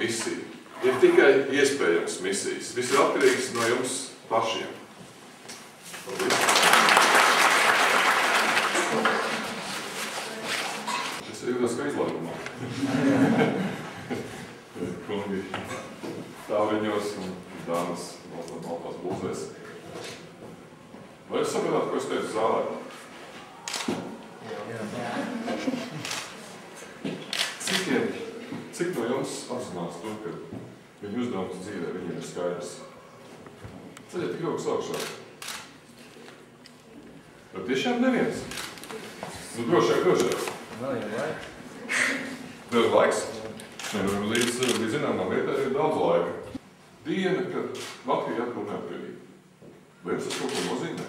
misija. Ir tikai iespējams misijas. Viss ir atkarīgs no jums pašiem. Paldies! Es jūtos kā izlaidumā. Kungi tāviņos un dāmas maltās būzēs. Vai jūs sapratāt, ko es teicu zālē? Cik no jums apzinās to, ka viņu uzdevums dzīvē viņiem ir skaidrs? Ceļiet tik rokas augšā. Bet tiešām neviens. Nu, drošāk. Vēl jau laiks. Vēl ir laiks? Līdz zināmām vietām ir daudz laika. Diena, kad Latvija atguva neatkarību. Vai jums tas kaut ko nozīmē?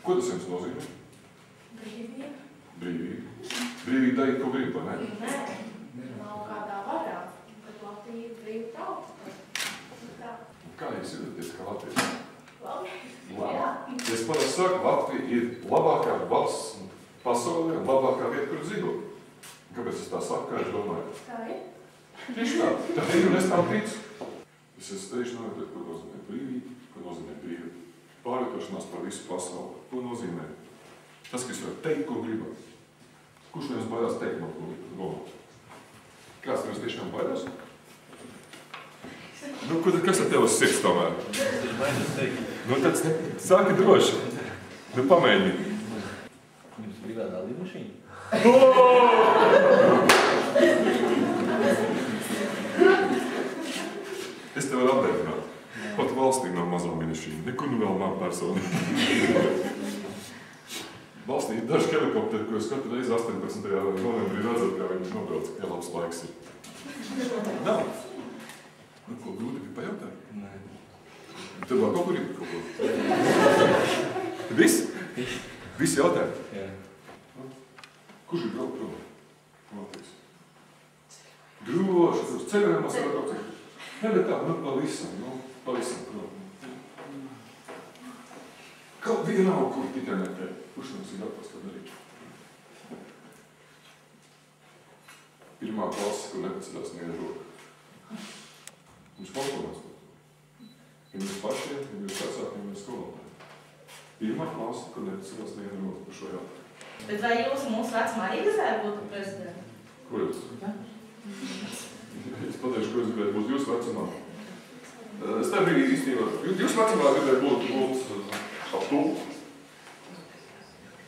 Ko tas jums nozīmē? Brīvība. Brīvība. Brīvība teikt, ko grib, vai ne? Nē, nav kādā varā, kad Latvija ir brīva tauta. Kā jūs jūtaties, kā Latvija? Labi. Jā. Es parasti saku, Latvija ir labākā valsts pasaulē un labākā vieta, kur dzīvot. Kāpēc es tā saku, kā es domāju? Tā ir? Tieši tā. Tā ir un es tam ticu. Es esmu tieši novērtēt, ko nozīmē brīvība, ko nozīmē brīva pārvietošanās par visu pasauli. Ko nozīmē tas, ka es varu teikt, ko gribu. Kurš no jums baidās teikt, ko gribu? Kāds no jums tiešām baidās? Nu, kas ar tev uz sirds tomēr? Nu, tad sāki droši. Nu, pamēģini. Jums brigādā lidmašīna? Es tev varu atdēļināt. Pat valstī nav mazo minišīnu. Nekur nu vēl nav personu. Valstī ir daži helikopteri, ko es katru reizi 18. novembrī redzat, kā viņi nobrauc, kā labs laiks ir. Nav. Nu, ko grūti bija pajautāt? Nē. Tad vēl kaut kur ir kaut ko. Viss? Visi jautājumi? Jā. Kurš ir braukt prom? Droši, ceļojumos var braukt. Ne, bet tā, nu, pavisam prom. Kaut vienalga, kur tikai nekē. Kurš mums ir gatavs to darīt? Pirmā klase, kur nepaceļās neviena roka. Mums konkurence par to. Viņam ir pašiem, viņam ir vecākiem, viņam ir skolotājiem. Pirmā klase, kur nepaceļās neviena roka par šo jautājumu. Bet vai jūs mūsu vecumā arī gribētu būt prezidenti? Ko jūs? Es pateikšu, ko es gribētu būt jūsu vecumā. Es tā brīdī īstenībā. Jūsu vecumā gribētu būt ap tulku.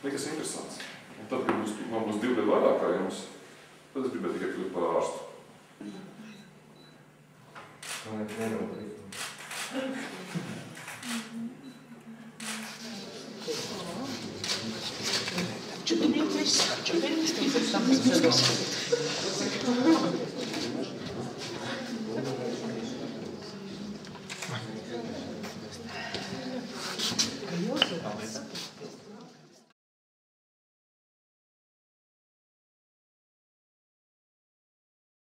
Nekas interesants. Un tad, kad man būs 2 gadu vairāk kā jums, tad es gribētu tikai kļūt par ārstu. Čo to nie je?